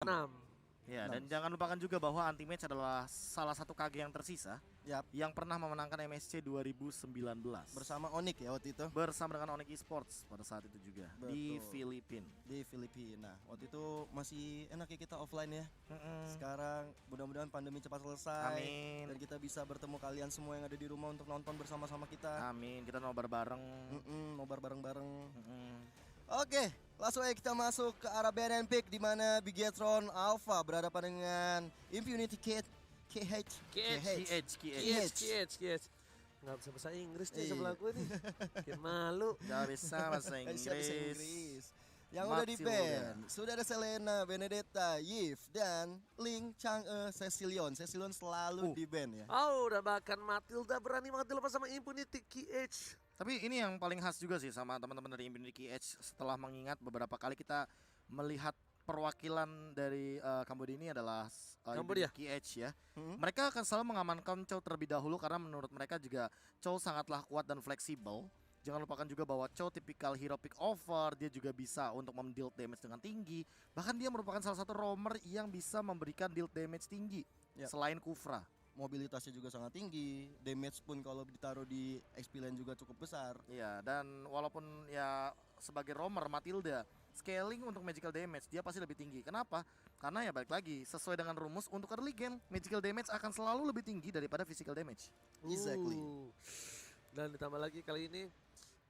6. Ya, dan jangan lupakan juga bahwa Anti-Match adalah salah satu KG yang tersisa yang pernah memenangkan MSC 2019 bersama Onyx ya waktu itu. Bersama dengan Onyx Esports pada saat itu juga. Betul. Di Filipina. Waktu itu masih enak ya kita offline ya. Sekarang mudah-mudahan pandemi cepat selesai. Amin. Dan kita bisa bertemu kalian semua yang ada di rumah untuk nonton bersama-sama kita. Amin. Kita nobar bareng. Nobar bareng-bareng. Oke, langsung aja kita masuk ke arah BNN Pick di mana Bigetron Alpha berhadapan dengan Impunity KH. Nggak bisa bahasa Inggris nih sebelah gue nih. Bikin malu. Gak bisa bahasa Inggris. Yang udah di ban sudah ada Selena, Benedetta, Yves dan Ling Chang'e, Cecilion selalu di ban ya. Oh, udah bahkan Matilda berani banget dilepas sama Impunity KH. Tapi ini yang paling khas juga sih sama teman-teman dari Impunity KH setelah mengingat beberapa kali kita melihat perwakilan dari Kambodia ini adalah Impunity KH ya. Mereka akan selalu mengamankan Chow terlebih dahulu karena menurut mereka juga Chow sangatlah kuat dan fleksibel. Jangan lupakan juga bahwa Chow tipikal hero pick over, dia juga bisa untuk mendeal damage dengan tinggi. Bahkan dia merupakan salah satu roamer yang bisa memberikan deal damage tinggi selain Kufra. Mobilitasnya juga sangat tinggi, damage pun kalau ditaruh di XP lane juga cukup besar. Iya, dan walaupun ya sebagai roamer Matilda, scaling untuk magical damage dia pasti lebih tinggi. Kenapa? Karena ya balik lagi, sesuai dengan rumus untuk early game, magical damage akan selalu lebih tinggi daripada physical damage. Exactly. Dan ditambah lagi kali ini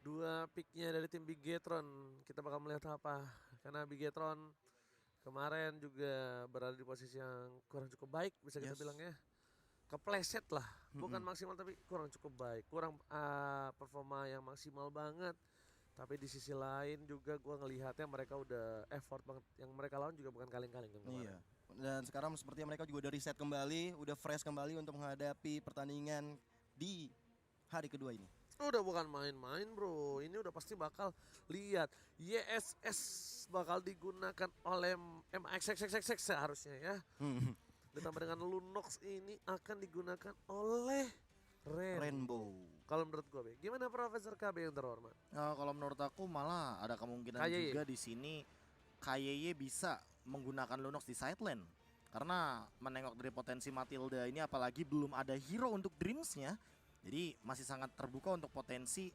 dua picknya dari tim Bigetron. Kita bakal melihat apa? Karena Bigetron kemarin juga berada di posisi yang kurang cukup baik bisa kita bilang ya. Kepleset lah, bukan maksimal tapi kurang cukup baik, kurang performa yang maksimal banget. Tapi di sisi lain juga gue ngelihatnya mereka udah effort banget, yang mereka lawan juga bukan kaleng-kaleng kan kemarin. Iya. Dan sekarang sepertinya mereka juga udah reset kembali, udah fresh kembali untuk menghadapi pertandingan di hari kedua ini. Udah bukan main-main bro, ini udah pasti bakal lihat YSS bakal digunakan oleh MXXXX seharusnya ya. Ditambah dengan Lunox ini akan digunakan oleh Rainbow. Kalau menurut gue, gimana Profesor KB yang terhormat? Kalau menurut aku malah ada kemungkinan juga di sini KYY bisa menggunakan Lunox di side lane. Karena menengok dari potensi Matilda ini apalagi belum ada hero untuk Dreams-nya. Jadi masih sangat terbuka untuk potensi.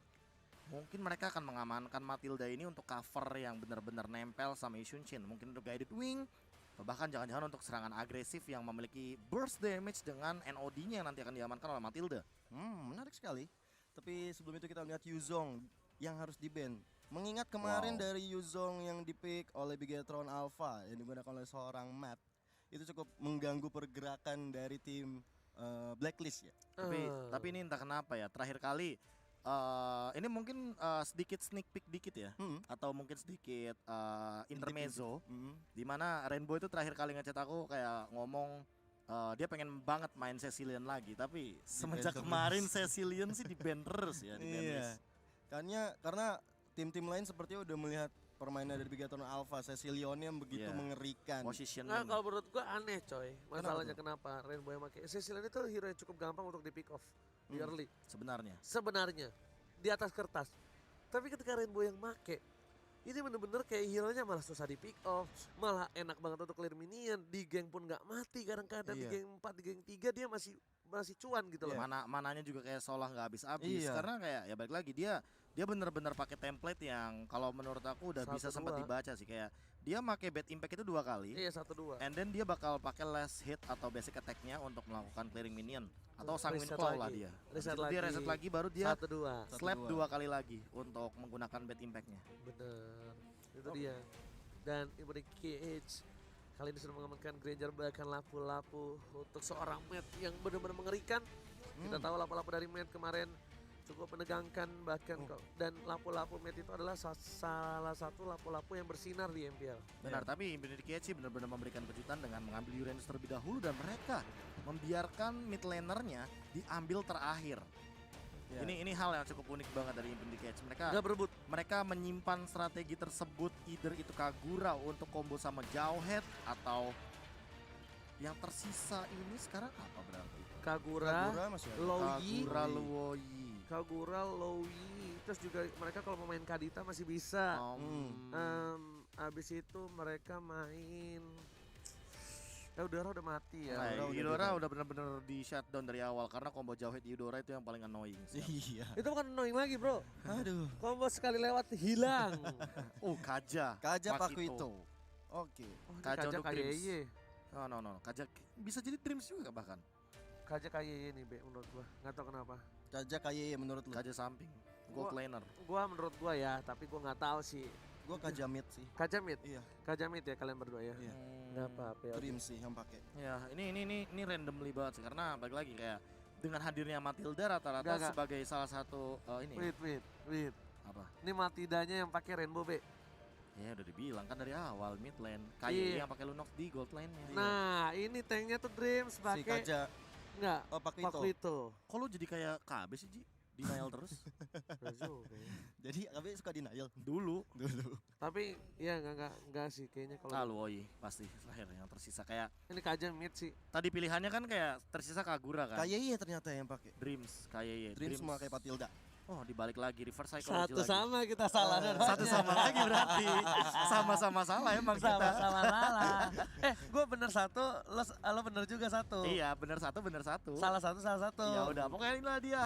Mungkin mereka akan mengamankan Matilda ini untuk cover yang benar-benar nempel sama Isunshin. Mungkin untuk guided wing. Bahkan jangan-jangan untuk serangan agresif yang memiliki burst damage dengan NOD-nya yang nanti akan diamankan oleh Matilda. Menarik sekali. Tapi sebelum itu kita lihat Yuzong yang harus di-ban. Mengingat kemarin dari Yuzong yang di-pick oleh Bigetron Alpha yang digunakan oleh seorang Matt, itu cukup mengganggu pergerakan dari tim Blacklist ya. Tapi ini entah kenapa ya, terakhir kali ini mungkin sedikit sneak peek dikit ya, atau mungkin sedikit intermezzo, di mana Rainbow itu terakhir kali ngechat aku kayak ngomong dia pengen banget main Cecilion lagi, tapi semenjak kemarin Cecilion sih di ban terus ya, di banlist. Karena tim-tim lain sepertinya udah melihat permainan dari Bigetron Alpha, Cecilion yang begitu mengerikan. Nah, kalau menurut gua aneh coy, masalahnya kenapa Rainbow yang pakai Cecilion itu hero yang cukup gampang untuk di pick off di early. Sebenarnya di atas kertas. Tapi ketika Rainbow yang make, ini bener-bener kayak hero-nya malah susah di pick off, malah enak banget untuk clear minion, di geng pun nggak mati kadang-kadang, di geng 4, di geng 3 dia masih cuan gitu loh. Mananya juga kayak seolah nggak habis-habis karena kayak ya balik lagi dia bener-bener pakai template yang kalau menurut aku udah bisa sempat dibaca sih, kayak dia pakai bad impact itu 2 kali. Iya, 1-2. And then dia bakal pakai last hit atau basic attack-nya untuk melakukan clearing minion atau Sanguine Claw lah dia. Dia reset lagi baru dia 1-2. slap 2 kali lagi untuk menggunakan bad impact-nya. Bener, itu dia. Dan Impunity KH kali ini sudah mengamankan Granger bahkan lapu-lapu untuk seorang Matt yang benar-benar mengerikan. Kita tahu lapu-lapu dari Matt kemarin cukup menegangkan bahkan dan lapu-lapu Matt itu adalah salah satu lapu-lapu yang bersinar di MPL. Benar, tapi Impunity KH benar-benar memberikan kejutan dengan mengambil Uranus terlebih dahulu dan mereka membiarkan mid laner-nya diambil terakhir. Ini hal yang cukup unik banget dari Impunity KH. Mereka menyimpan strategi tersebut, either itu Kagura untuk combo sama Jauhead atau yang tersisa ini sekarang apa berarti? Kagura, Loyi. Terus juga mereka kalau mau main Kadita masih bisa. Abis itu mereka main Eudora udah mati ya. Nah, udah Eudora di-ban. udah bener-bener di shutdown dari awal karena combo jauh hit Eudora itu yang paling annoying. Iya. Itu bukan annoying lagi bro. Aduh. Combo sekali lewat hilang. Oh, Kaja. Kaja Pakito. Pakuito. Oke. Oh, ini Kaja Kaja untuk Dreams. KYY. No. Kaja bisa jadi Dreams juga bahkan. Kaja KYY nih Be menurut gua. Nggak tahu kenapa. Kaja KYY menurut lu? Kaja samping. Gold Gua- laner. Gua menurut gua ya, tapi gua nggak tahu sih. Gua Kaja mid sih. Kaja mid. Iya. Kaja mid ya kalian berdua ya. Iya. Nggak apa-apa ya. Dream sih yang pakai. Ya, ini randomly banget sih karena balik lagi kayak dengan hadirnya Matilda rata-rata Nggak. sebagai salah satu ini Wait. apa? Ini Matidanya yang pakai rainbow Be. Ya udah dibilang kan dari awal mid lane. Iya. Kayak yang pakai Lunox di gold lane-nya. Nah, ini tanknya tuh Dreams Si pakai Kaja enggak Pakuito. Pakuito. Kok lu jadi kayak KB sih, Ji? Denial terus. Jadi KB suka denial Dulu. dulu. Tapi ya enggak sih kayaknya kalau Lalu Oi pasti terakhir yang tersisa kayak ini Kaja mid sih. tadi pilihannya kan kayak tersisa Kagura kan. KYY ternyata yang pakai. Dreams, KYY. Dream semua kayak Patilda. Oh, dibalik lagi reverse psychology Satu lagi. sama kita salah Satu sama lagi berarti. Sama-sama salah emang kita. sama salah. Gue bener satu, lo bener juga satu. Iya, bener satu. Salah satu. Ya udah, pokoknya inilah dia.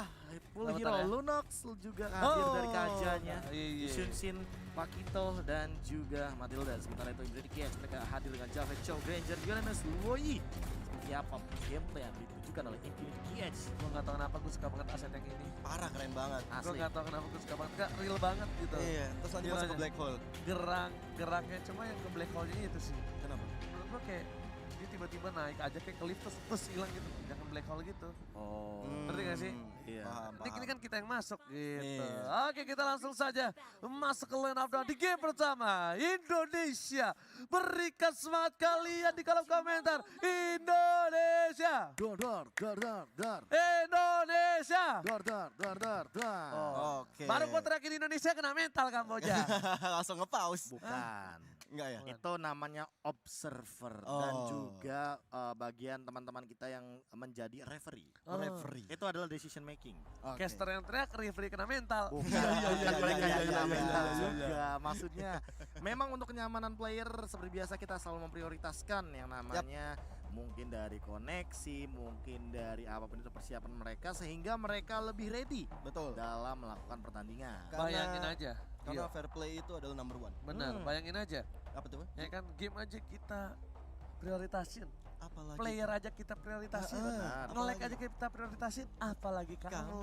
Full Bentar hero ya. Lunox juga hadir dari Kajanya. Iya. Shunshin, Pakito dan juga Matilda. Sementara itu Infinity Cage mereka hadir dengan Javed Chow, Granger, Uranus, Luoyi. Seperti apa gameplay yang ditujukan oleh Infinity Cage? Gue gak tau kenapa gue suka banget aset yang ini. Parah keren banget. Gue Asli. gak tau kenapa gue suka banget, gak real banget gitu. Iya, terus nanti masuk ke Gilanya. black hole. Geraknya cuma yang ke black hole-nya itu sih. Kenapa? Menurut gue kayak dia tiba-tiba naik aja kayak ke lift terus hilang gitu. Jangan black hole gitu. Oh. Ngerti gak sih? Iya. Paham. Ini kan kita yang masuk gitu. Iya. Oke, kita langsung saja masuk ke line up down di game pertama. Indonesia, berikan semangat kalian di kolom komentar. Indonesia, Dar. Indonesia. Dar. Oh. Oke. Baru gua teriakin Indonesia kena mental Kamboja. Langsung nge-pause. Bukan. Enggak ya? Itu namanya observer dan Oh. juga bagian teman-teman kita yang menjadi referee. Oh. Referee. Itu adalah decision making. Oke. Caster yang teriak, referee kena mental. Bukan, iya, bukan iya, mereka iya, yang iya, kena iya, mental iya, iya. juga. Maksudnya memang untuk kenyamanan player seperti biasa kita selalu memprioritaskan yang namanya mungkin dari koneksi, mungkin dari apapun itu persiapan mereka sehingga mereka lebih ready Betul. dalam melakukan pertandingan. Bayangin aja. Karena Iya, fair play itu adalah number one. benar. Bayangin aja. Apa tuh? Ya kan game aja kita prioritasin. Apalagi Player aja kita prioritasin. Benar. Nge-like aja kita prioritasin. Apalagi kamu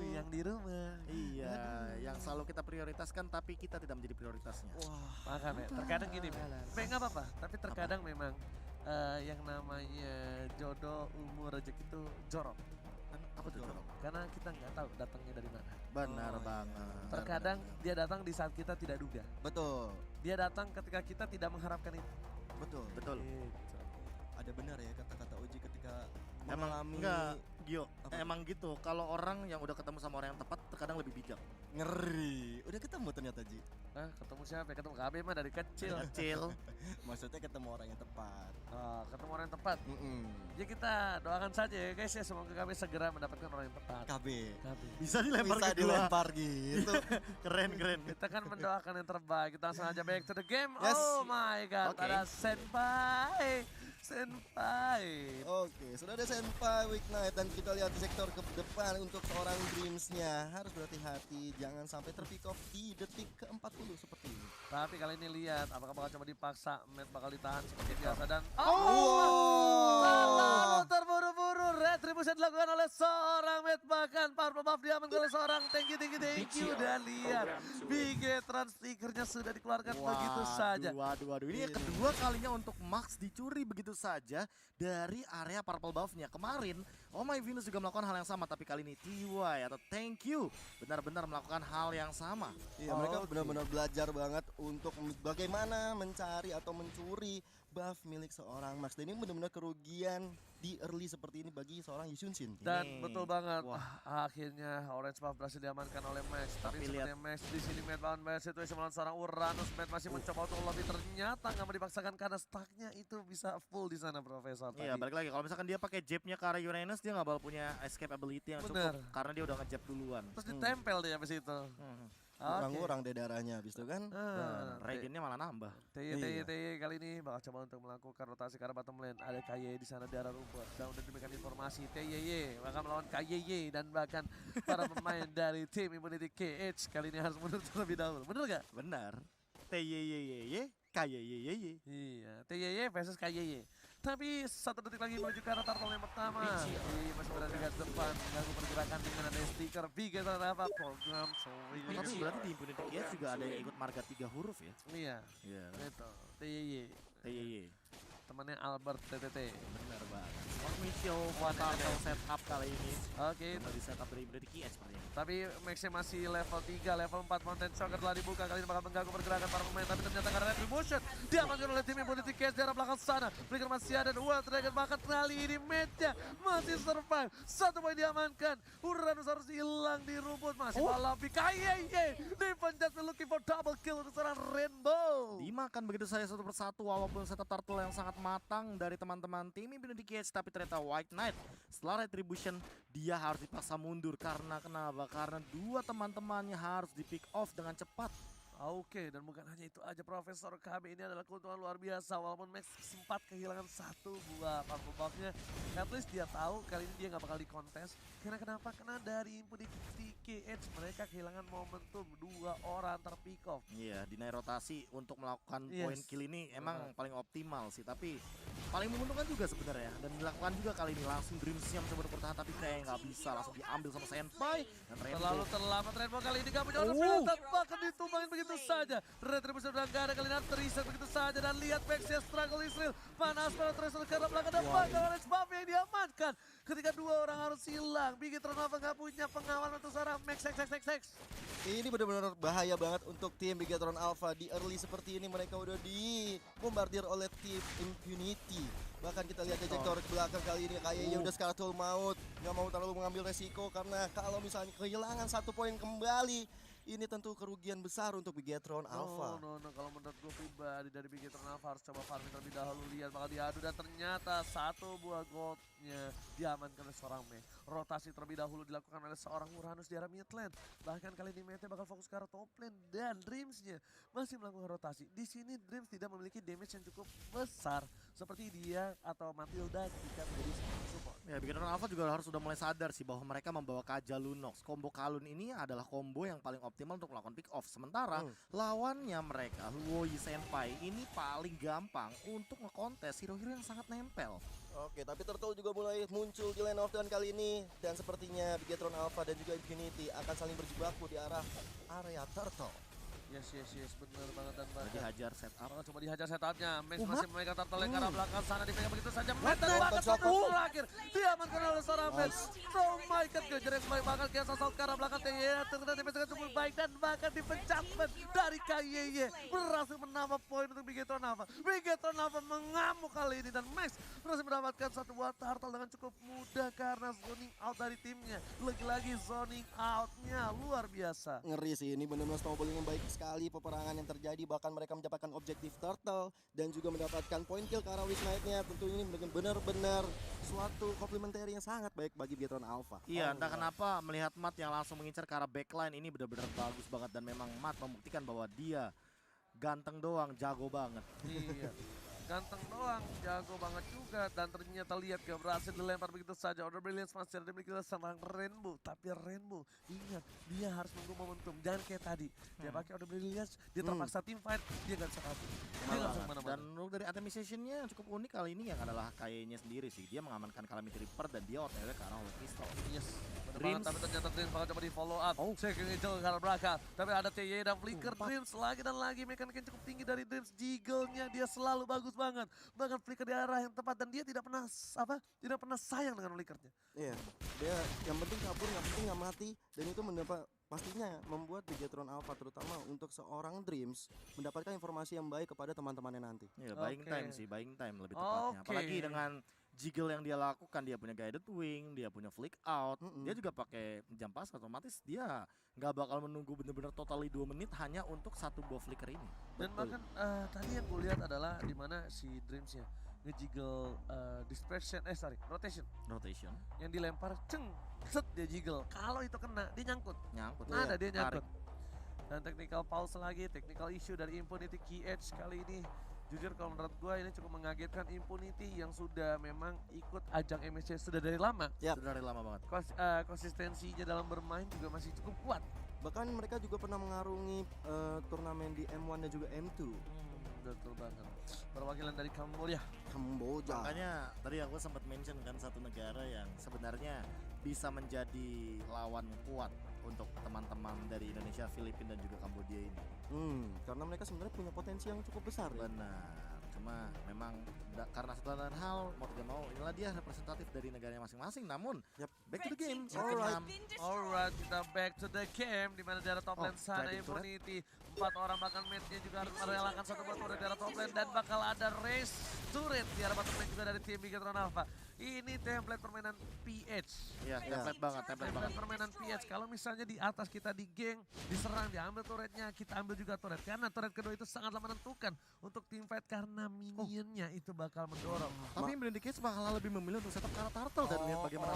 yang di rumah. Iya, yang selalu kita prioritaskan tapi kita tidak menjadi prioritasnya. Wah, Makanya terkadang gini, nggak apa-apa. Tapi terkadang memang yang namanya jodoh, umur, rezeki itu jorok. Apa tuh? Jorok? Karena kita nggak tahu datangnya dari mana. Benar Oh, iya. banget. Terkadang dia datang di saat kita tidak duga. betul. Dia datang ketika kita tidak mengharapkan itu. Betul. Betul. Gitu. Ada benar ya kata-kata Oji ketika Emang mengalami enggak, Gio. Apa? Emang gitu. Kalau orang yang udah ketemu sama orang yang tepat terkadang lebih bijak. ngeri. Udah ketemu ternyata Ji. Ketemu siapa? Ketemu KB mah dari kecil. Kecil. Maksudnya ketemu orang yang tepat. Ketemu orang yang tepat. Ya kita doakan saja ya guys ya, semoga kami segera mendapatkan orang yang tepat. KB. KB. Bisa dilempar Bisa ke dua. dilempar gitu. Keren. Kita kan mendoakan yang terbaik. Kita langsung aja back to the game. Yes. Oh my god, Oke. ada Senpai. Oke, sudah ada Senpai Week Night dan kita lihat di sektor ke depan untuk seorang Dreams-nya. Harus berhati-hati, jangan sampai terpick off di detik ke-40 seperti ini. Tapi kali ini lihat apakah bakal coba dipaksa, Matt bakal ditahan seperti biasa dan lalu terburu-buru retribution dilakukan oleh seorang Matt, bahkan power buff diamankan oleh seorang thank you dan lihat Bigetron stickernya sudah dikeluarkan begitu saja. Waduh. Ini yang kedua kalinya untuk Max dicuri begitu saja dari area purple buff-nya. Kemarin, Oh My Venus juga melakukan hal yang sama, tapi kali ini TY atau Thank You benar-benar melakukan hal yang sama. Iya, mereka benar-benar belajar banget untuk bagaimana mencari atau mencuri buff milik seorang Max. Dan ini benar-benar kerugian di early seperti ini bagi seorang Yusunshin. Dan Ini, betul banget, wah. Akhirnya Orange Buff berhasil diamankan oleh Max. Tapi Tapi sepertinya Max di sini Matt lawan Max situasi melawan seorang Uranus. Matt masih mencoba untuk lobby, ternyata nggak mau dipaksakan karena stacknya itu bisa full di sana Profesor. Iya, balik lagi. Kalau misalkan dia pakai jabnya ke arah Uranus, dia nggak bakal punya escape ability yang Bener. cukup karena dia udah ngejab duluan. Terus ditempel dia habis itu. kurang-kurang deh darahnya habis itu kan. Regennya malah nambah. TY kali ini bakal coba untuk melakukan rotasi ke arah bottom lane. Ada KYY di sana di arah rumput. Dan udah diberikan informasi TYY bakal melawan KYY dan bahkan para pemain dari tim Immunity KH kali ini harus mundur terlebih dahulu. Bener gak? Benar. TYYYY, KYYYY. Iya, TYY versus KYY. Tapi 1 detik lagi menuju ke arah turtle yang pertama. Masih berada di garis depan, mengganggu pergerakan dengan ada stiker Bigetron apa program. Tapi berarti di Impunity KH juga ada yang ikut marga 3 huruf ya? Iya, Iya. itu TYY. TYY. Temannya Albert TTT. Benar banget. Official Turtle setup kali ini. Oke, Udah di setup dari Impunity KH sepertinya. tapi Max-nya masih level 3, level 4 Mountain Shocker telah dibuka. Kali ini bakal mengganggu pergerakan para pemain, tapi ternyata karena Retribution diamankan oleh tim Immunity KH di arah belakang sana. Flicker masih ada, Wild Dragon bahkan kali ini match-nya masih survive. 1 poin diamankan. Uranus harus hilang di rumput, masih Malapi KYY dipencet looking for double kill untuk seorang Rainbow. Dimakan begitu saja satu persatu walaupun setup turtle yang sangat matang dari teman-teman tim Impunity KH, tapi ternyata White Knight setelah Retribution dia harus dipaksa mundur karena kenapa? Karena 2 teman-temannya harus di pick off dengan cepat. Oke, dan bukan hanya itu aja, Profesor KB ini adalah keuntungan luar biasa. Walaupun Max sempat kehilangan 1 buah purple buff-nya, at least dia tahu kali ini dia nggak bakal dikontes. Karena kenapa? Karena dari Impunity KH mereka kehilangan momentum 2 orang terpick off. Iya, dinaik rotasi untuk melakukan point kill ini emang paling optimal sih, tapi paling menguntungkan juga sebenarnya. Dan dilakukan juga kali ini, langsung Dreams-nya mencoba untuk bertahan, tapi kayak nggak bisa, langsung diambil sama Senpai. Dan Terlalu terlambat Rainbow kali ini, gak punya orang bahkan ditumbangin begitu saja. Retribution udah gak ada, kali ini harus terreset begitu saja. Dan lihat Max-nya struggle Israel, panas pada terreset ke arah belakang dan bakal orange buff yang diamankan. Ketika 2 orang harus hilang, Bigetron apa gak punya pengawal untuk seorang Max. Ini benar-benar bahaya banget untuk tim Bigetron Alpha. Di early seperti ini mereka udah dibombardir oleh tim Impunity. Bahkan kita lihat ejector ke belakang kali ini kayaknya udah Scartul maut. Nggak mau terlalu mengambil resiko karena kalau misalnya kehilangan 1 poin kembali, ini tentu kerugian besar untuk Bigetron Alpha. No, kalau menurut gue pribadi dari Bigetron Alpha harus coba farming terlebih dahulu. Lihat bakal diadu dan ternyata 1 buah goldnya diamankan oleh seorang Mei. Rotasi terlebih dahulu dilakukan oleh seorang Uranus di arah mid lane. Bahkan kali ini Mei bakal fokus ke arah top lane dan Dreams-nya masih melakukan rotasi. Di sini Dreams tidak memiliki damage yang cukup besar seperti dia atau Matilda jika menjadi support. Ya, Bigetron Alpha juga harus sudah mulai sadar sih bahwa mereka membawa Kaja Lunox. Combo Kalun ini adalah combo yang paling optimal untuk melakukan pick off. Sementara lawannya mereka, Luoyi Senpai, ini paling gampang untuk ngekontes hero-hero yang sangat nempel. Oke, tapi Turtle juga mulai muncul di lane of dan kali ini. Dan sepertinya Bigetron Alpha dan juga Impunity akan saling berjibaku di arah area Turtle. Yes, bener banget dan bahkan Dihajar setup. coba dihajar setupnya. Max masih memegang turtle yang ke arah belakang sana, dipegang begitu saja. Max dan bahkan satu terakhir diamankan oleh seorang Max. Oh my god, kejar yang baik banget, kayak sosok ke arah belakang TY. Ternyata defense cukup baik dan bahkan dipencatkan dari KYY. Berhasil menambah poin untuk Bigetron Alpha. Bigetron Alpha mengamuk kali ini dan Max berhasil mendapatkan 1 buah turtle dengan cukup mudah karena zoning out dari timnya. Lagi-lagi zoning outnya luar biasa. Ngeri sih, ini benar-benar snowballing yang baik sekali peperangan yang terjadi. Bahkan mereka mendapatkan objektif Turtle dan juga mendapatkan point kill ke arah Weak Knight-nya. Tentu ini benar-benar suatu komplementari yang sangat baik bagi Bigetron Alpha. Iya, entah kenapa melihat Matt yang langsung mengincar ke arah backline ini benar-benar bagus banget. Dan memang Matt membuktikan bahwa dia ganteng doang, jago banget. Iya, ganteng doang, jago banget juga. Dan ternyata lihat gak berhasil dilempar begitu saja. Order Brilliance masih ada dimiliki sama Rainbow. Tapi Rainbow, ingat, dia harus nunggu momentum. Jangan kayak tadi, dia pakai Order Brilliance, dia terpaksa team fight, dia gak bisa kabur. Dia gak bisa kemana-mana. Dan untuk dari itemization-nya cukup unik kali ini yang adalah kayaknya sendiri sih. Dia mengamankan Calamity Reaper dan dia OTW ke arah Holy Crystal. Yes, bener Dreams. banget, tapi ternyata Dreams bakal coba di follow up. Second Angel ke arah belakang. Tapi ada TY dan Flicker. Dreams lagi dan lagi, mekanik yang cukup tinggi dari Dreams. Jiggle-nya dia selalu bagus banget. Bahkan Flicker di arah yang tepat dan dia tidak pernah sayang dengan Flickernya. Iya, dia yang penting kabur, yang penting nggak mati. Dan itu pastinya membuat Bigetron Alpha terutama untuk seorang Dreams mendapatkan informasi yang baik kepada teman-temannya nanti. Iya, buying time sih, buying time lebih tepatnya. Apalagi dengan jiggle yang dia lakukan, dia punya guided wing, dia punya flick out, dia juga pakai jam pas, otomatis dia nggak bakal menunggu bener-bener totally 2 menit hanya untuk 1 buah flicker ini. Dan bahkan tadi yang gue lihat adalah di mana si Dreams-nya ngejiggle rotation. Yang dilempar, set dia jiggle. Kalau itu kena, dia nyangkut. Nyangkut. Ada dia nyangkut. Dan technical pause lagi, technical issue dari Impunity KH kali ini. Jujur kalau menurut gue ini cukup mengagetkan Impunity yang sudah memang ikut ajang MSC sudah dari lama. Sudah dari lama banget. Konsistensinya dalam bermain juga masih cukup kuat. Bahkan mereka juga pernah mengarungi turnamen di M1 dan juga M2. Betul banget. Perwakilan dari Kamboja. Makanya tadi aku sempat mention kan satu negara yang sebenarnya bisa menjadi lawan kuat untuk teman-teman dari Indonesia, Filipina dan juga Kamboja ini. Karena mereka sebenarnya punya potensi yang cukup besar ya. Benar. Cuma memang karena satu dan hal mau tidak mau inilah dia representatif dari negaranya masing-masing. Namun back to the game. Alright, kita back to the game di mana daerah top lane sana Impunity 4 orang bahkan mate-nya juga harus merelakan satu buat dari daerah top lane dan bakal ada race turret di arah bottom lane juga dari tim Bigetron Alpha. Ini template permainan PH. Iya, template banget. Permainan PH. Kalau misalnya di atas kita di geng, diserang, diambil turretnya, kita ambil juga turret. Karena turret kedua itu sangatlah menentukan untuk tim fight karena minionnya itu bakal mendorong. Tapi Brand Case bakal lebih memilih untuk setup karena turtle dan lihat bagaimana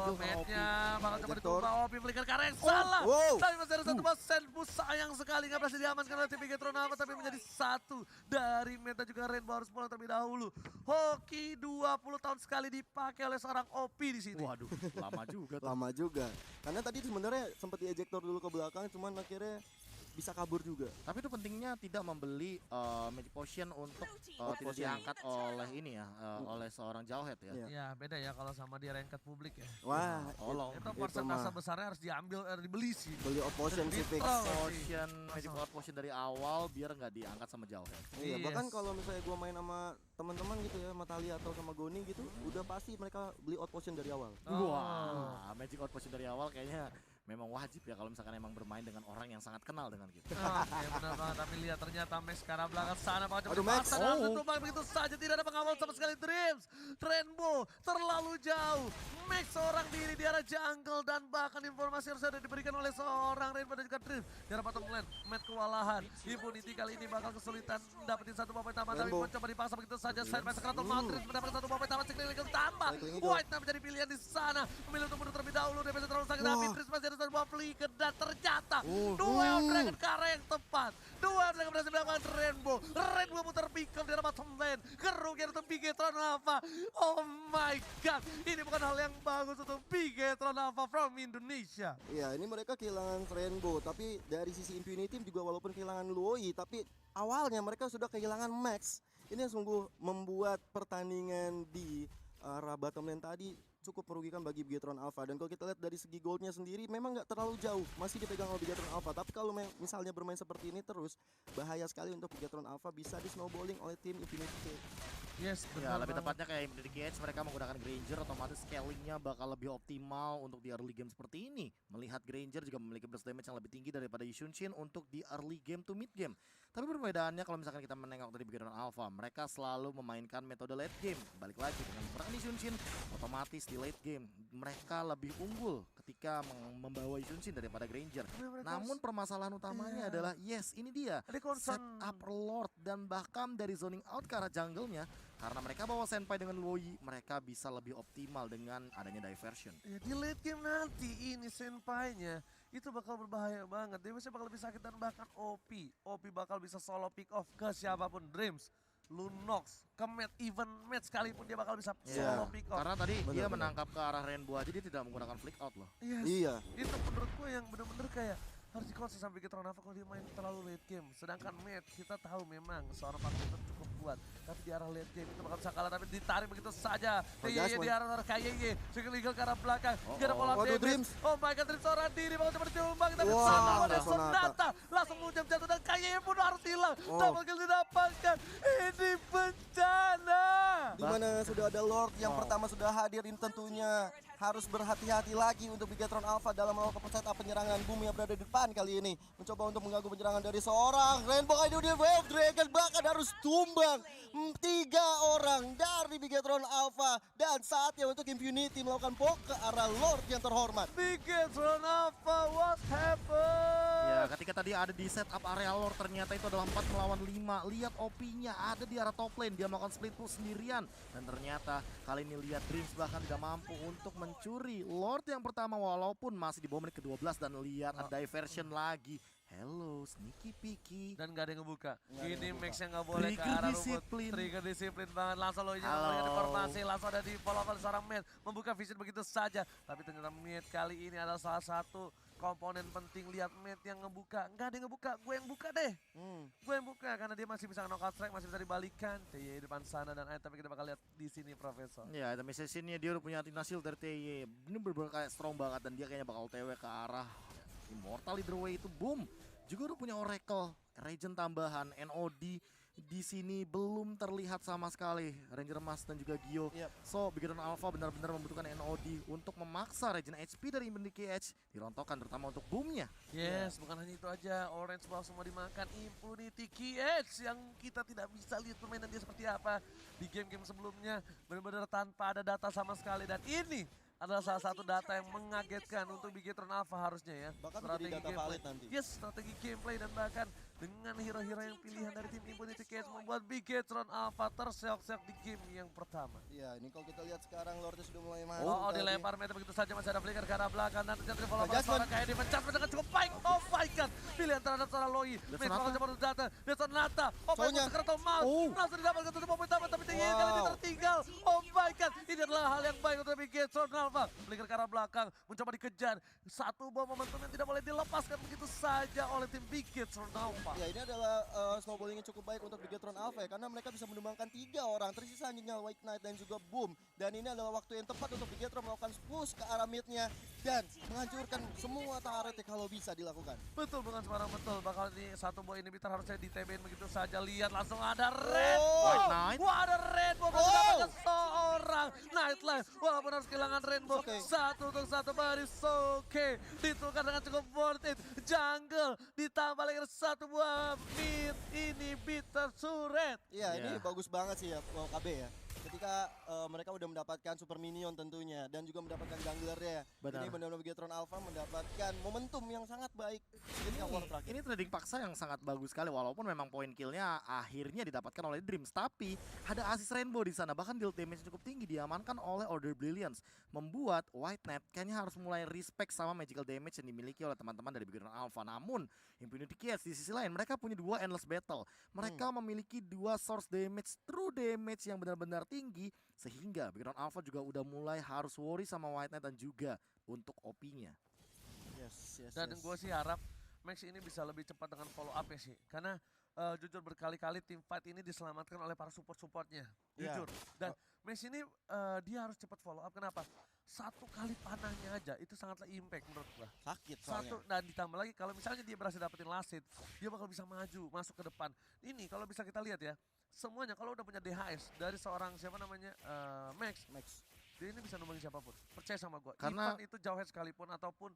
mate-nya bakal coba dicoba OP flicker karena yang salah. Tapi masih ada satu persen sayang sekali nggak berhasil diamankan oleh tim Bigetron Alpha tapi menjadi satu dari meta juga Rainbow harus pulang terlebih dahulu. Hoki 20 tahun sekali dipakai oleh seorang OP di sini. Waduh, lama juga. Lama juga. Karena tadi sebenarnya sempat diejektor dulu ke belakang, cuman akhirnya bisa kabur juga. Tapi itu pentingnya tidak membeli Magic Potion untuk tidak diangkat oleh ini ya, oleh seorang Jawhead ya. Ya beda ya kalau sama dia ranked publik ya. Wah, tolong. Itu persentase besarnya harus diambil, dibeli sih. Beli option sih fix. Potion, Magic Potion dari awal biar nggak diangkat sama Jawhead. Iya, bahkan kalau misalnya gua main sama teman-teman gitu ya, sama Talia atau sama Goni gitu, udah pasti mereka beli out potion dari awal. Wah, Magic Out Potion dari awal kayaknya memang wajib ya kalau misalkan emang bermain dengan orang yang sangat kenal dengan kita. Oke, benar banget. Tapi lihat ternyata Max ke arah belakang sana bakal Aduh, coba Max. dipasang langsung tumbang begitu saja, tidak ada pengawal sama sekali. Dreams, Rainbow terlalu jauh. Max seorang diri di arah jungle dan bahkan informasi harus ada diberikan oleh seorang Rainbow dan juga Dreams di arah bottom lane. Matt kewalahan. Impunity kali ini bakal kesulitan dapetin satu poin tambah tapi mencoba dipasang begitu saja. Side by sekarang Madrid mendapatkan satu poin tambah, sekali tambah. White menjadi pilihan di sana. Memilih untuk mundur terlebih dahulu, dia terlalu sakit tapi Dreams masih ada satu buah flicker. Dan ternyata dua Dragon ke arah yang tepat. Dua Dragon berhasil melakukan Rainbow. Rainbow putar pick up di arah bottom lane. Kerugian untuk Bigetron Alpha. Oh my god. Ini bukan hal yang bagus untuk Bigetron Alpha from Indonesia. Iya, ini mereka kehilangan Rainbow. Tapi dari sisi Impunity juga walaupun kehilangan Luoi. Tapi awalnya mereka sudah kehilangan Max. Ini yang sungguh membuat pertandingan di arah bottom lane tadi cukup merugikan bagi Bigetron Alpha. Dan kalau kita lihat dari segi goldnya sendiri memang nggak terlalu jauh, masih dipegang oleh Bigetron Alpha. Tapi kalau misalnya bermain seperti ini terus, bahaya sekali untuk Bigetron Alpha, bisa di snowballing oleh tim Infinity. Yes, ya lebih tepatnya kayak Infinity Cage, mereka menggunakan Granger, otomatis scalingnya bakal lebih optimal untuk di early game seperti ini. Melihat Granger juga memiliki burst damage yang lebih tinggi daripada Yushunshin untuk di early game to mid game. Tapi perbedaannya kalau misalkan kita menengok dari Bigetron Alpha, mereka selalu memainkan metode late game. Balik lagi dengan peran Yushunshin, otomatis di late game mereka lebih unggul ketika membawa Yushunshin daripada Granger. Namun permasalahan utamanya adalah ini dia set up Lord dan bahkan dari zoning out ke arah jungle-nya. Karena mereka bawa Senpai dengan Luoi, mereka bisa lebih optimal dengan adanya diversion. Ya, di late game nanti ini Senpai-nya itu bakal berbahaya banget. Dia bakal lebih sakit dan bahkan OP bakal bisa solo pick off ke siapapun. Dreams, Lunox, ke event match sekalipun dia bakal bisa solo pick off. Karena tadi dia menangkap ke arah Rainbow aja, dia tidak menggunakan flick out loh. Iya. Itu menurut gue yang bener-bener kayak harus dikonsisten sampai Bigetron Alpha kalau dia main terlalu late game. Sedangkan Matt kita tahu memang seorang partner cukup kuat, tapi di arah late game itu bakal bisa kalah, tapi ditarik begitu saja. Di arah KYY, single legal ke arah belakang. Gak ada pola damage. Oh my god, Dreams seorang diri bakal coba ditimbang, tapi sama oleh Sonata. Langsung mengucap jatuh dan KYY pun harus hilang. Double kill didapatkan. Ini bencana. Dimana sudah ada Lord yang pertama sudah hadir, ini tentunya harus berhati-hati lagi untuk Bigetron Alpha dalam melakukan setup penyerangan. Bumi yang berada di depan kali ini mencoba untuk mengganggu penyerangan dari seorang Rainbow. Dia Wave Dragon bahkan harus tumbang. 3 orang dari Bigetron Alpha dan saatnya untuk Impunity melakukan poke ke arah Lord yang terhormat. Bigetron Alpha, what happened? Ya, ketika tadi ada di setup area Lord, ternyata itu adalah 4 melawan 5. Lihat OP-nya ada di arah top lane, dia melakukan split push sendirian. Dan ternyata kali ini lihat Dreams bahkan tidak mampu untuk mencuri Lord yang pertama walaupun masih di bawah menit ke-12 dan lihat ada diversion lagi. Hello, sneaky peaky. Dan gak ada yang ngebuka. Nggak ada yang Ini ngebuka. Max yang gak boleh ke Trigger arah rumput. disiplin. Trigger disiplin banget. Langsung lo nya Halo. memberikan informasi. Langsung ada di follow oleh seorang Matt. Membuka vision begitu saja. Tapi ternyata Matt kali ini adalah salah satu komponen penting. Lihat Matt yang ngebuka. Nggak ada yang ngebuka. Gue yang buka deh. Gue yang buka karena dia masih bisa knockout strike. Masih bisa dibalikan. TY depan sana dan tapi kita bakal lihat di sini Profesor. Ya, item assassinnya dia udah punya Athena Shield dari TY. Ini bener-bener kayak strong banget dan dia kayaknya bakal TW ke arah Immortal Either Way itu. Boom. Juga udah punya Oracle, Regen tambahan, NOD di sini belum terlihat sama sekali. Ranger Mas dan juga Gio. Yep. So, Bigetron Alpha benar-benar membutuhkan NOD untuk memaksa Regen HP dari Immunity Edge dirontokkan terutama untuk boomnya. Yes, bukan hanya itu aja. Orange ball semua dimakan. Impunity KH yang kita tidak bisa lihat permainan dia seperti apa di game-game sebelumnya. Benar-benar tanpa ada data sama sekali. Dan ini adalah salah satu data yang mengagetkan untuk Bigetron Alpha harusnya ya. Bahkan menjadi data valid nanti. Yes, strategi gameplay dan bahkan dengan hero-hero yang pilihan dari tim Impunity KH membuat Bigetron Alpha terseok-seok di game yang pertama. Iya, ini kalau kita lihat sekarang Lordnya sudah mulai masuk. Oh, tadi. dilempar Meta begitu saja, masih ada flicker ke arah belakang dan ternyata follow Adjustment. seorang kayak dipencet dengan cukup baik. Oh my god, pilihan terhadap seorang Loi. Meta Sonata. bakal coba datang, dan Sonata. Oh my Cowoknya. god, Secret Mount. Oh. Langsung didapatkan tutup momentum tapi tinggi kali ini Wow. tertinggal. Oh my god, ini adalah hal yang baik untuk Bigetron Alpha. Flicker ke arah belakang, mencoba dikejar. Satu bom momentum yang tidak boleh dilepaskan begitu saja oleh tim Bigetron Alpha. Ya, ini adalah snowballing yang cukup baik untuk Bigetron Alpha ya, karena mereka bisa menumbangkan 3 orang. Tersisa hanya White Knight dan juga Boom. Dan ini adalah waktu yang tepat untuk Bigetron melakukan push ke arah midnya dan menghancurkan semua turret yang kalau bisa dilakukan. Betul, bukan sembarang betul. Bakal di satu boy inhibitor harusnya di-TB-in begitu saja. Lihat langsung ada red. White Knight. Wah, ada rainbow masih dapatkan seorang Nightlife. Walaupun harus kehilangan rainbow. It's okay. Satu untuk satu baris oke. Ditukar dengan cukup worth it. Jungle ditambah lagi satu buah mid inhibitor turret. Iya, ini Iya. bagus banget sih ya KB ya. Ketika mereka udah mendapatkan super minion tentunya dan juga mendapatkan junglernya. Benar. Ini benar-benar Bigetron Alpha mendapatkan momentum yang sangat baik ketika war terakhir. Ini trading paksa yang sangat bagus sekali walaupun memang poin killnya akhirnya didapatkan oleh Dreams, tapi ada assist Rainbow di sana, bahkan deal damage cukup tinggi diamankan oleh Order Brilliance, membuat White Knight kayaknya harus mulai respect sama magical damage yang dimiliki oleh teman-teman dari Bigetron Alpha. Namun Impunity KH di sisi lain mereka punya 2 endless battle, mereka memiliki 2 source damage, true damage yang benar-benar tinggi, sehingga Bigetron Alpha juga udah mulai harus worry sama White Knight dan juga untuk OP-nya. Yes. Dan gue sih harap Max ini bisa lebih cepat dengan follow up ya sih. Karena jujur berkali-kali tim fight ini diselamatkan oleh para support-supportnya. Iya. Jujur. Dan Max ini dia harus cepat follow up. Kenapa? Satu kali panahnya aja itu sangatlah impact menurut gua. Sakit soalnya. Satu, dan ditambah lagi kalau misalnya dia berhasil dapetin last hit, dia bakal bisa maju, masuk ke depan. Ini kalau bisa kita lihat ya, semuanya kalau udah punya DHS dari seorang siapa namanya Max, dia ini bisa numbangin siapapun. Percaya sama gua. Karena- Even itu jauh head sekalipun ataupun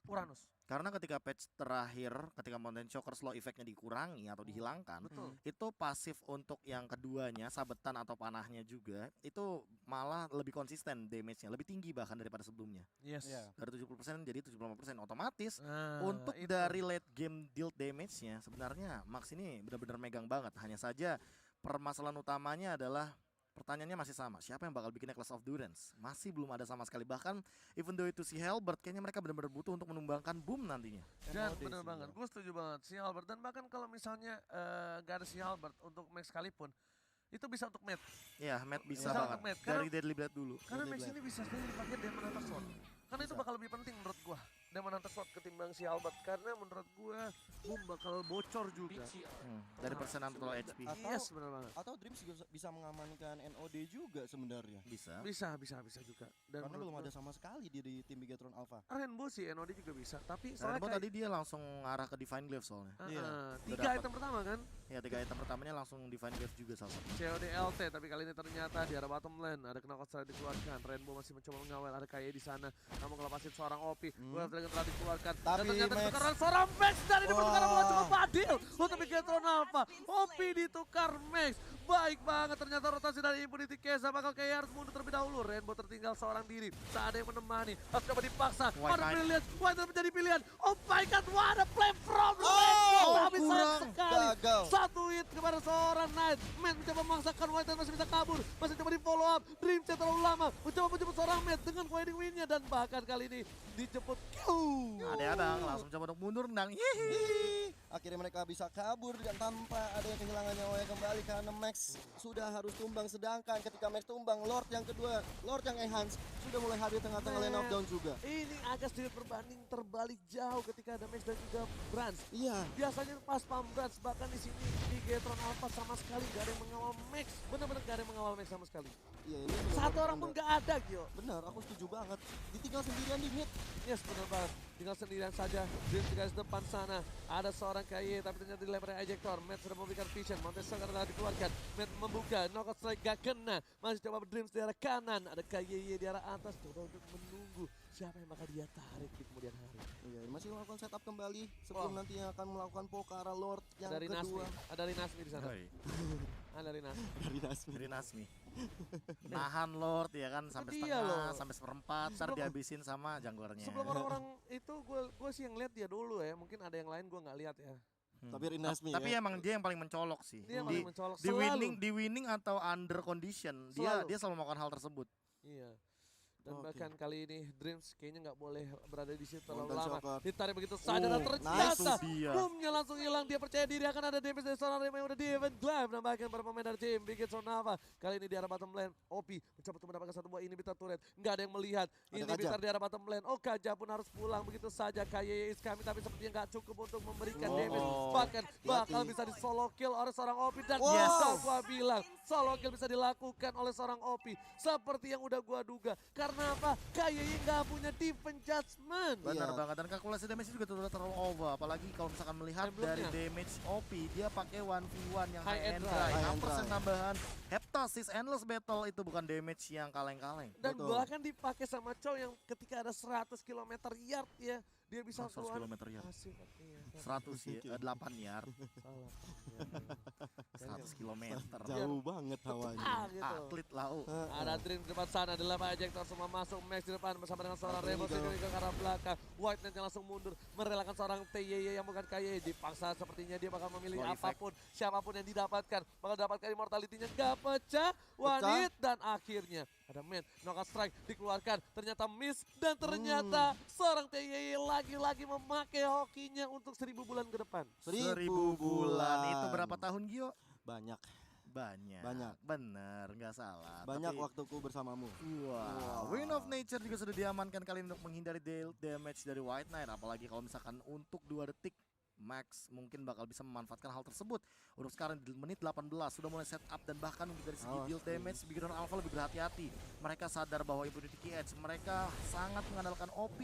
Uranus. Karena ketika patch terakhir, ketika Mountain Choker slow effect-nya dikurangi atau dihilangkan, Betul. itu pasif untuk yang keduanya, sabetan atau panahnya juga, itu malah lebih konsisten damage-nya, lebih tinggi bahkan daripada sebelumnya. Yes. Iya. Dari 70% jadi 75% otomatis. Nah, Untuk itu. dari late game deal damage-nya sebenarnya Max ini benar-benar megang banget. Hanya saja permasalahan utamanya adalah pertanyaannya masih sama. Siapa yang bakal bikin Necklace of Durance? Masih belum ada sama sekali. Bahkan even though itu si Halberd, kayaknya mereka benar-benar butuh untuk menumbangkan Boom nantinya. Dan NOD bener sih, banget, ya. gue setuju banget si Albert. Dan bahkan kalau misalnya gak ada si Albert untuk Max sekalipun, itu bisa untuk Matt. Ya, Matt bisa Bisa banget. untuk Matt, Dari Deadly Blade dulu. Karena Deadly Max Blade. ini bisa sendiri dipakai Demon Hunter Sword. Karena itu Bisa. bakal lebih penting menurut gua, Demon Hunter Sword ketimbang si Albert. Karena menurut gua Boom bakal bocor juga. Dari persenan total HP. Atau- Yes, bener banget. Atau Dreams juga bisa mengamankan NOD juga sebenarnya. Bisa. Bisa juga. Dan Karena menurut belum gua, ada sama sekali di tim Bigetron Alpha. Rainbow sih NOD juga bisa. Tapi Rainbow soalnya tadi dia langsung ngarah ke Divine Glaive soalnya. Iya. tiga dapet. item pertama kan, Ya, 3 item pertamanya langsung Divine Glaive juga salah satu. COD LT, tapi kali ini ternyata di arah bottom lane ada knockout strike dikeluarkan. Rainbow masih mencoba mengawal, ada KY di sana, namun ngelepasin seorang OP. Wave Dragon telah dikeluarkan. Dan Tapi ternyata Max- ditukarkan seorang Max dan ini Wah. pertukaran bola cukup adil untuk Bigetron Alpha. OP ditukar Max, baik banget. Ternyata rotasi dari Impunity Kesa bakal kayak harus mundur terlebih dahulu. Rainbow tertinggal seorang diri, tak ada yang menemani, harus coba dipaksa. Ada pilihan, White Knight menjadi pilihan. Oh my god, what a play from Rainbow. Tapi sayang sekali, gagal. satu hit kepada seorang Knight. Matt mencoba memaksakan, White Knight masih bisa kabur, masih coba di follow up. Dream Chat terlalu lama, mencoba menjemput seorang Matt dengan wedding win-nya, dan bahkan kali ini dijemput. Ada langsung coba untuk mundur, nendang. Akhirnya mereka bisa kabur dan tanpa ada yang kehilangan nyawanya kembali karena Max sudah harus tumbang. Sedangkan ketika Max tumbang, Lord yang kedua, Lord yang enhance sudah mulai hadir tengah-tengah lane of down juga. Ini agak sedikit berbanding terbalik jauh ketika ada Max dan juga Brans. Iya, Biasanya pas pam Brans, bahkan di sini di Gatron Alpha sama sekali gak ada yang mengawal Max. Benar-benar gak ada yang mengawal Max sama sekali. iya ini Satu orang pun gak ada, Gio. benar, aku setuju banget. Ditinggal sendirian di mid. Yes, benar banget. Tinggal sendirian saja. Dream juga di depan sana. Ada seorang KY, tapi ternyata dilempar ejector. Matt sudah memberikan vision. Montesa karena dikeluarkan. Matt membuka. Knockout strike gak kena. Masih coba Dreams di arah kanan. Ada KY di arah atas. Coba untuk menunggu siapa yang bakal dia tarik di kemudian hari. Iya, masih melakukan setup kembali sebelum nantinya akan melakukan poke ke arah Lord yang Ada Rinasmi. kedua. Ada Rinasmi di sana. Ada Rinasmi. Dari Nasmi. Dari Nasmi. Nahan Lord ya kan sampai dia setengah, loh. sampai seperempat, ntar dihabisin sama jangkornya. Sebelum orang-orang itu gue sih yang lihat dia dulu ya. Mungkin ada yang lain gue nggak lihat ya. Tapi Rinasmi Tapi ya. emang dia yang paling mencolok sih. Dia yang di, paling mencolok di selalu. winning atau under condition, Selalu. dia selalu melakukan hal tersebut. Iya. Dan Oke. bahkan kali ini Dreams kayaknya nggak boleh berada di situ terlalu Golden lama. Shocker. Ditarik begitu saja dan Oh, ternyata nice. Itu dia. boomnya langsung hilang. Dia percaya diri akan ada damage dari seorang Rema yang udah di event live. Dan bahkan para pemain dari tim Big Hit Sonava. Kali ini di arah bottom lane, Opi mencoba untuk mendapatkan satu buah inhibitor turret. Nggak ada yang melihat. Ada Inhibitor di arah bottom lane. Oh, Kaja pun harus pulang begitu saja. KYY is kami, tapi sepertinya nggak cukup untuk memberikan damage. Bahkan bakal bisa di solo kill oleh seorang Opi. Dan Wow. bisa gua bilang solo kill bisa dilakukan oleh seorang Opi. Seperti yang udah gua duga. Karena apa? KYY nggak punya defense judgment. Benar Iya. banget, dan kalkulasi damage juga sudah terlalu over. Apalagi kalau misalkan melihat dari Emblemnya. damage OP, dia pakai 1v1 yang High high and and dry. dry. High and 6% dry. tambahan. Heptasis Endless Battle itu bukan damage yang kaleng-kaleng. Dan Betul. bahkan dipakai sama Chow yang ketika ada 100 km yard ya, dia bisa 100 keluar. km yard. Asik, iya, 100 ya, 8 yard, salah. 100 km. Jauh banget hawanya. Gitu. Atlet lau. Ada Dream di depan sana, dilempar ejector semua masuk, Max di depan bersama dengan seorang Apa ini Remo kau? Sendiri ke arah belakang. White Knight yang langsung mundur, merelakan seorang TYY yang bukan KY. Dipaksa sepertinya dia bakal memilih Body effect. apapun, siapapun yang didapatkan. Bakal dapatkan immortality-nya, gak pecah. Wanit dan akhirnya ada Man, knockout strike dikeluarkan, ternyata miss. Dan ternyata seorang TYY lagi-lagi memakai hokinya untuk 1000 bulan ke depan. 1000 bulan. Itu berapa tahun, Gio? Banyak. Banyak. Banyak. Bener, nggak salah. Banyak Tapi- waktuku bersamamu. Wow. Win of Nature juga sudah diamankan kali ini untuk menghindari damage dari White Knight. Apalagi kalau misalkan untuk 2 detik Max mungkin bakal bisa memanfaatkan hal tersebut. Untuk sekarang di menit 18 sudah mulai set up, dan bahkan untuk dari segi Awas, build damage Big Hit Alpha lebih berhati-hati. Mereka sadar bahwa Impunity Key Edge mereka sangat mengandalkan OP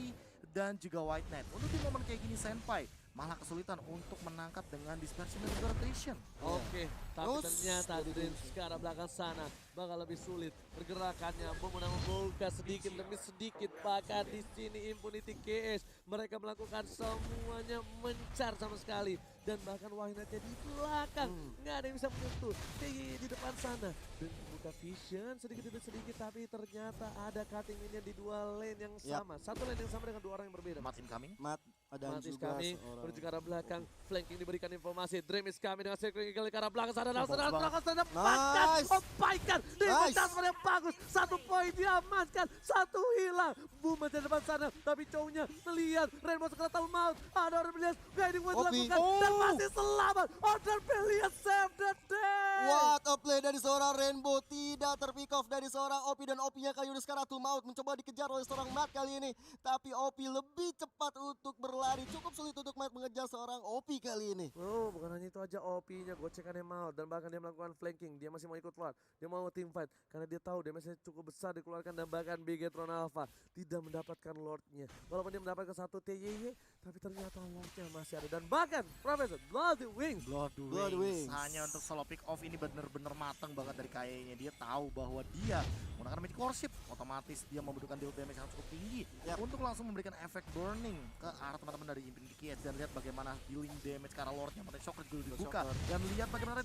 dan juga White Knight. Untuk di momen kayak gini Senpai malah kesulitan untuk menangkap dengan dispersion dan juga rotation. Oke, tapi Terus, ternyata dari Dreams ke arah belakang sana bakal lebih sulit pergerakannya. Membuka sedikit demi sedikit, bahkan di sini Impunity KS mereka melakukan semuanya mencar sama sekali, dan bahkan Wahinatnya di belakang nggak ada yang bisa menyentuh. TYY di depan sana dan buka vision sedikit demi sedikit, tapi ternyata ada cutting ini di dua lane yang Yap. sama, satu lane yang sama dengan dua orang yang berbeda. Mat incoming. Mat ada Matis juga kami seorang. menuju ke arah belakang, flanking diberikan informasi. Dream is kami dengan circling eagle ke arah belakang sana, langsung bagus banget. dapatkan, Nice. opaikan, Nice. transfer yang bagus, 1 poin diamankan, 1 hilang. Boom di depan sana, tapi cowoknya melihat Rainbow segera tahu maut. Ada Order Brilliant, guiding buat Opi. dilakukan dan masih selamat. Order Brilliant save the day. What a play dari seorang Rainbow, tidak terpick off dari seorang Opi, dan Opinya kali ini sekarang tuh maut mencoba dikejar oleh seorang Matt kali ini, tapi Opi lebih cepat untuk berlari, cukup sulit untuk Matt mengejar seorang Opi kali ini. Oh, bukan hanya itu aja, OP-nya gocekannya maut, dan bahkan dia melakukan flanking. Dia masih mau ikut fight, dia mau team fight karena dia tahu dia masih cukup besar dikeluarkan, dan bahkan Big Hit Alpha tidak mendapatkan Lordnya. Walaupun dia mendapatkan 1 TYY, Tapi ternyata Lordnya masih ada dan bahkan Profesor Bloody Wings. Blood Wings. Hanya untuk solo pick off ini bener-bener mateng banget dari kayaknya. Dia tahu bahwa dia menggunakan Magic Warship, otomatis dia membutuhkan deal damage yang cukup tinggi untuk langsung memberikan efek burning ke arah teman-teman dari Infinity Cage. Dan lihat bagaimana dealing damage ke arah Lordnya, pada Shocker dulu dibuka. Dan lihat bagaimana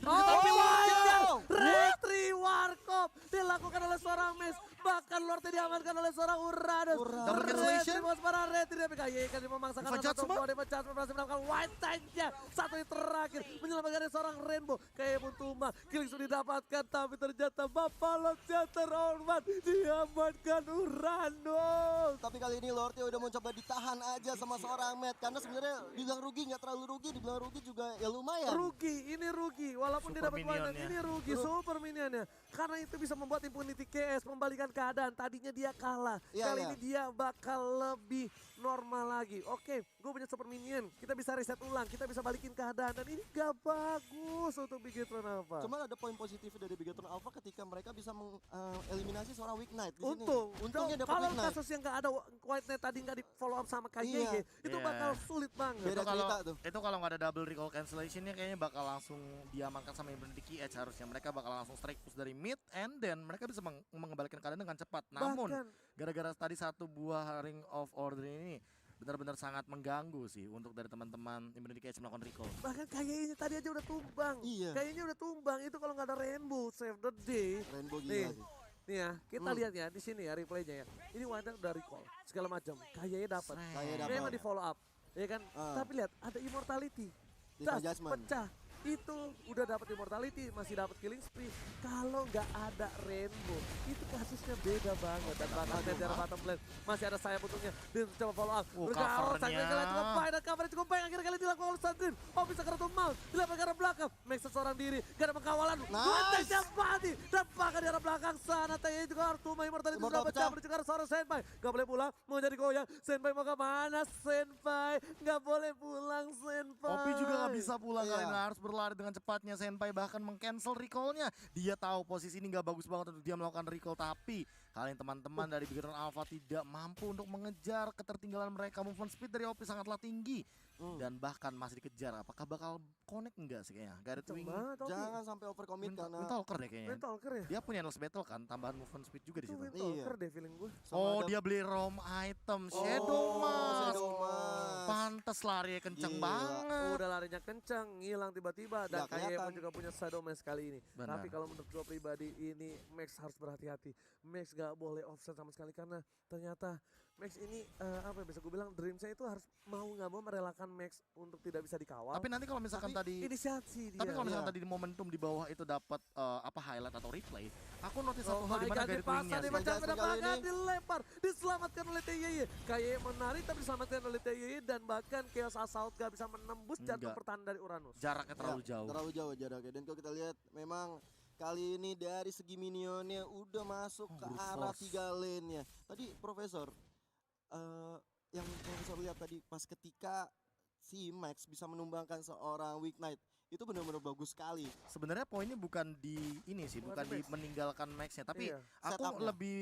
Retri Warkop dilakukan oleh seorang Max. Bahkan Lordnya diamankan oleh seorang Uranus. Double cancellation. Bos para Retri tapi KYE kan memaksakan satu buah Demon Judgment berhasil melakukan white tide-nya. Satu yang terakhir menyelamatkan seorang Rainbow. KYE pun tumbang. Killing sudah didapatkan tapi ternyata Bapak Lordnya terhormat diamankan Uranus. Tapi kali ini Lordnya udah mencoba ditahan aja sama seorang Matt. Karena sebenarnya dibilang rugi nggak terlalu rugi, dibilang rugi juga ya lumayan. Ini rugi. Walaupun dia Super dapat white tide, minionnya. ini rugi super minionnya. Karena itu bisa membuat Infinity KS membalikan keadaan. Tadinya dia kalah. Iya, Kali iya. ini dia bakal lebih normal lagi. Oke, gue punya super minion. Kita bisa reset ulang, kita bisa balikin keadaan. Dan ini gak bagus untuk Bigetron Alpha. Cuman ada poin positif dari Bigetron Alpha ketika mereka bisa mengeliminasi seorang Weak Knight di sini. Untungnya dapat kalau Weak Knight. kasus yang gak ada White Knight tadi gak di follow up sama KYG, Iya. itu Iya. bakal sulit banget. Beda cerita tuh. Itu kalau nggak ada double recall cancellationnya kayaknya bakal langsung diamankan sama Infinity Edge. Harusnya mereka bakal langsung strike push dari mid and then mereka bisa mengembalikan keadaan dengan cepat. Namun Bahkan gara-gara tadi satu buah Ring of Order ini benar-benar sangat mengganggu sih untuk dari teman-teman Infinity Edge melakukan recall. bahkan KYG tadi aja udah tumbang. Iya. Kayaknya udah tumbang. Itu kalau nggak ada Rainbow Save the Day. Rainbow Nih. gila sih. Nih ya, kita lihat ya di sini ya replaynya ya. Ini White Knight udah recall segala macam. KYG dapat. Kayak Dia dapat emang di follow up, ya kan? Ah. Tapi lihat ada immortality. Divine Tas Judgment. pecah. Itu udah dapat immortality, masih dapat killing spree. Kalau nggak ada Rainbow, itu kasusnya beda banget. Dan bahkan dari bottom lane masih ada sayap untungnya. Dia coba follow up. Covernya. Kalian cukup baik dan covernya cukup baik. Akhirnya kalian dilakukan oleh Sun Green. Oh bisa kartu mount. Dilakukan ke arah belakang. Max seorang diri. Gak ada pengkawalan. Nice. Nice. Mati. Dan bahkan di arah belakang sana. Tanya juga harus tumai immortality Immortal sudah pecah. pecah. Menuju ke arah seorang Senpai. Gak boleh pulang. Mau jadi goyang. Senpai mau kemana? Senpai. Gak boleh pulang Senpai. Opi juga nggak bisa pulang Iya. kali ini, harus berlari dengan cepatnya. Senpai bahkan meng-cancel recall-nya. Dia tahu posisi ini nggak bagus banget untuk dia melakukan recall, tapi kalian teman-teman dari Bigetron Alpha tidak mampu untuk mengejar ketertinggalan mereka. Movement speed dari Opi sangatlah tinggi dan bahkan masih dikejar. Apakah bakal connect enggak sih kayaknya? Garrett Wing Jangan sampai overcommit karena Windtalker deh kayaknya. Windtalker ya? Dia punya endless battle kan, tambahan movement speed juga di Itu situ. Windtalker deh feeling gue. sama Oh, ada- dia beli ROM item Shadow Mask. Shadow Mask. Pantes lari kenceng Gila. banget. Udah larinya kencang, ngilang tiba-tiba dan Nggak KYE pun kelihatan. juga punya Shadow Mask kali ini. Benar. Tapi kalau menurut gue pribadi ini Max harus berhati-hati. Max gak boleh offset sama sekali karena ternyata Max ini apa ya bisa gue bilang dreamsnya itu harus mau nggak mau merelakan Max untuk tidak bisa dikawal. Tapi nanti kalau misalkan tadi inisiasi dia. Tapi kalau misalkan Iya. tadi di momentum di bawah itu dapat apa highlight atau replay, aku notice satu Oh hal di my mana god, Garrett Wing-nya dipasang, sih. dipecah, Judgment kali bahkan ini. dilempar, diselamatkan oleh TYY. KYE menari tapi diselamatkan oleh TYY dan bahkan Chaos Assault gak bisa menembus jantung Enggak. pertahanan dari Uranus. Jaraknya terlalu Ya, jauh. Terlalu jauh jaraknya. Dan kalau kita lihat memang kali ini dari segi minionnya udah masuk ke brute arah force. 3 lane-nya. Tadi Profesor yang Profesor lihat tadi pas ketika si Max bisa menumbangkan seorang Weak Knight itu benar-benar bagus sekali. Sebenarnya poinnya bukan di ini sih, Bukan bukan di di Max. meninggalkan Max-nya, tapi Iya. aku Setupnya. lebih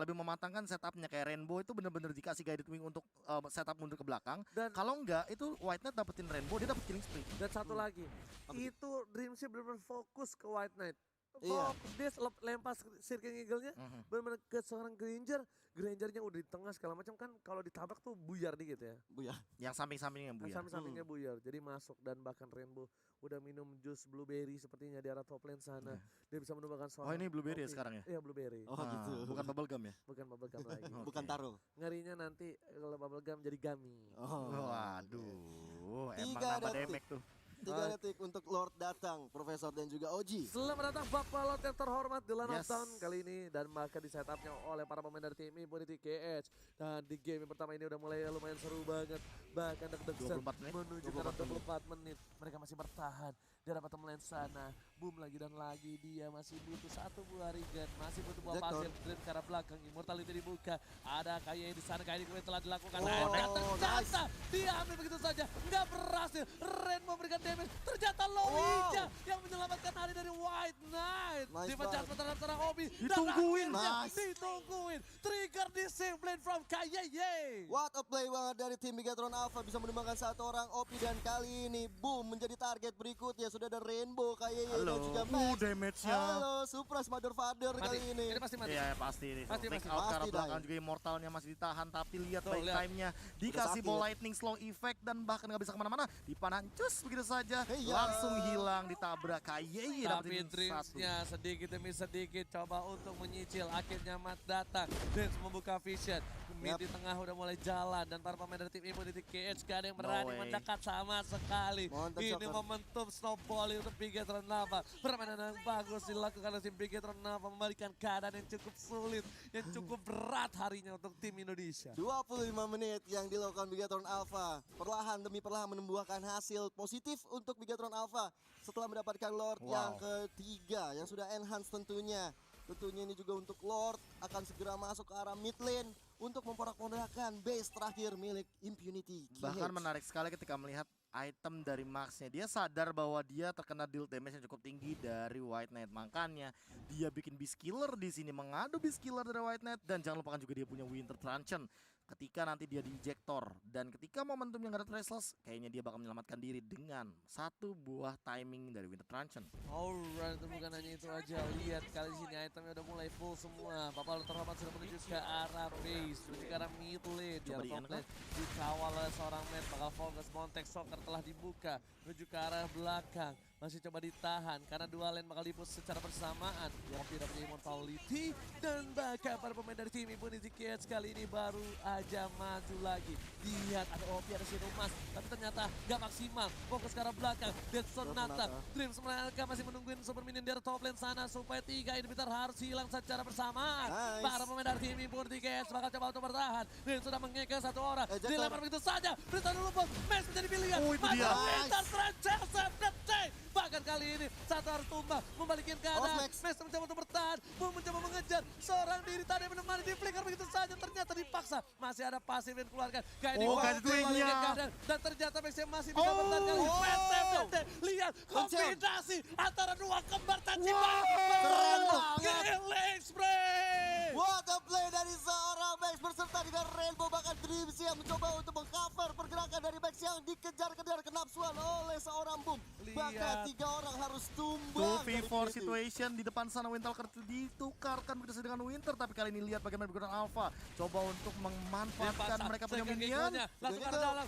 mematangkan setupnya. Kayak Rainbow itu benar-benar dikasih guided wing untuk setup mundur ke belakang. Dan Kalau enggak itu White Knight dapetin Rainbow, dia dapet killing spree. Dan satu lagi, Apa tuh? itu Dreamsnya benar-benar fokus ke White Knight. Iya. Fokus, dia lempar Sirking Eagle-nya benar-benar ke seorang Granger. Grangernya udah di tengah segala macam kan kalau ditabrak tuh buyar dikit ya. Bu ya. Yang samping-sampingnya Bu ya. Samping-sampingnya buyar. Jadi masuk dan bahkan Rainbow udah minum jus blueberry sepertinya di arah top lane sana. Dia bisa menumbangkan Oh, seorang ini blueberry ya Opi. sekarang ya? Iya blueberry. Oh Ah, gitu. bukan bubblegum ya? Bukan bubblegum lagi. Bukan taro. Ngerinya nanti kalau bubblegum jadi gummy. Oh. Waduh, emang Tiga nambah detik. damage tuh. 3 detik untuk Lord datang, Profesor dan juga Oji. Selamat datang Bapak Lot yang terhormat di Land of Yes. Town kali ini dan bahkan di setupnya oleh para pemain dari tim Infinity KH. Dan di game yang pertama ini udah mulai lumayan seru banget. Bahkan deg-degan 24 menit. menuju ke 24 menit. Mereka masih bertahan di arah bottom lane sana. Boom lagi dan lagi, dia masih butuh satu buah regen, masih butuh buah Zektor. pasir. Dream ke arah belakang, Immortality dibuka. Ada Kaye di sana, Kaye kemudian telah dilakukan. Oh, Ternyata diambil begitu saja, nggak berhasil. Ren memberikan damage, ternyata Loija yang menyelamatkan hari dari White Knight. Nice Di pecah banget. terhadap seorang Obi. Ditungguin. Dan akhirnya Nice. ditungguin. Trigger di Blade from Kaye. What a play banget dari tim Bigetron Alpha, bisa menumbangkan satu orang OP, dan kali ini boom menjadi target berikutnya. Sudah ada Rainbow, Kayeye dan Halo. juga Max. Damage-nya. Halo, Surprise Mother Father Mati. kali ini. Ini pasti mati. Iya pasti nih. Pasti, Take pasti. out ke arah Pasti, belakang Dai. juga Immortalnya masih ditahan, tapi lihat Tuh, baik lihat. time-nya. Dikasih sakit. ball lightning slow effect dan bahkan nggak bisa kemana-mana. Dipanah cus begitu saja. Iya. Langsung hilang, ditabrak Kayeye Tapi dapetin satu. Dreams-nya sedikit demi sedikit coba untuk menyicil. Akhirnya Matt datang. Dreams membuka vision. Mid Yap. di tengah udah mulai jalan. Dan para pemain dari tim Immunity KH gak ada yang No berani way. mendekat sama sekali. Mantap, Ini Shocker. momentum snowballing untuk Bigetron Nava. Permainan yang bagus dilakukan oleh tim Bigetron Nava. Membalikan keadaan yang cukup sulit. Yang cukup berat harinya untuk tim Indonesia. 25 menit yang dilakukan Bigetron Alpha. Perlahan demi perlahan membuahkan hasil positif untuk Bigetron Alpha. Setelah mendapatkan Lord Wow. yang ketiga, yang sudah enhance tentunya. Tentunya ini juga untuk Lord akan segera masuk ke arah mid lane untuk memporak-porandakan base terakhir milik Impunity KH. Bahkan menarik sekali ketika melihat item dari Max-nya. Dia sadar bahwa dia terkena deal damage yang cukup tinggi dari White Knight. Makanya dia bikin Beast Killer di sini, mengadu Beast Killer dari White Knight, dan jangan lupakan juga dia punya Winter Truncheon. Ketika nanti dia di ejector dan ketika momentum yang gak ada Traceless, kayaknya dia bakal menyelamatkan diri dengan satu buah timing dari Winter Truncheon. Alright, itu bukan hanya itu aja. Lihat kali sini itemnya udah mulai full semua. Bapak terhormat sudah menuju ke arah base, menuju ke arah mid lane. Di Coba arah di-end top lane dikawal oleh seorang Matt. Bakal fokus Montek Soccer telah dibuka menuju ke arah belakang. Masih coba ditahan karena dua lane bakal dipus secara bersamaan. Opi dapat Immortality dan bahkan para pemain dari tim Impunity KH kali ini baru aja maju lagi. Lihat ada Opi, ada Sinumas, tapi ternyata gak maksimal. Fokus ke arah belakang. Dead Sonata. Dreams mereka masih menungguin super minion di arah top lane sana supaya 3 inhibitor harus hilang secara bersamaan. Nice. Para pemain dari tim Impunity KH bakal coba untuk bertahan. Dan sudah mengekang satu orang. Ejector. Dilempar begitu saja. Berita dulu pun. Max menjadi pilihan. Oh, itu dia. Winter Truncheon detik. Bahkan kali ini satu harus tumbang, membalikin keadaan. Max. Max mencoba untuk bertahan, mencoba mengejar seorang diri tadi menemani di flicker begitu saja, ternyata dipaksa. Masih ada pasif yang dikeluarkan. Kayak Oh, kayak membalikin twin-nya. keadaan. Dan ternyata Max yang masih bisa bertahan kali ini. Max FFT. Lihat kombinasi antara dua kembar Tachibana. Keren banget. Killing spree. What a play dari seorang Max berserta dengan Rainbow, bahkan Dreams yang mencoba untuk mengcover pergerakan dari Max yang dikejar-kejar kenapsuan oleh seorang Boom. Bahkan Lihat. 3 orang harus tumbang. 2v4 dari situation di depan sana. Wintalker ditukarkan begitu dengan Winter, tapi kali ini lihat bagaimana Bigetron Alpha coba untuk memanfaatkan mereka punya minion. Langsung ke dalam.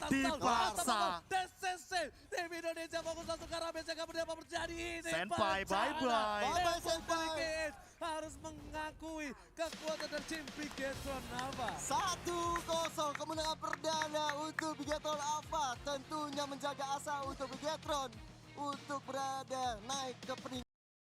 Dipaksa. DCC. Tim Indonesia fokus langsung ke arah base. Kemudian apa terjadi ini? Senpai, bye-bye. Bye-bye, Senpai. Harus mengakui kekuatan dari tim Bigetron Alpha. 1-0 kemenangan perdana untuk Bigetron Alpha. Tentunya menjaga asa untuk Bigetron untuk berada naik ke peringkat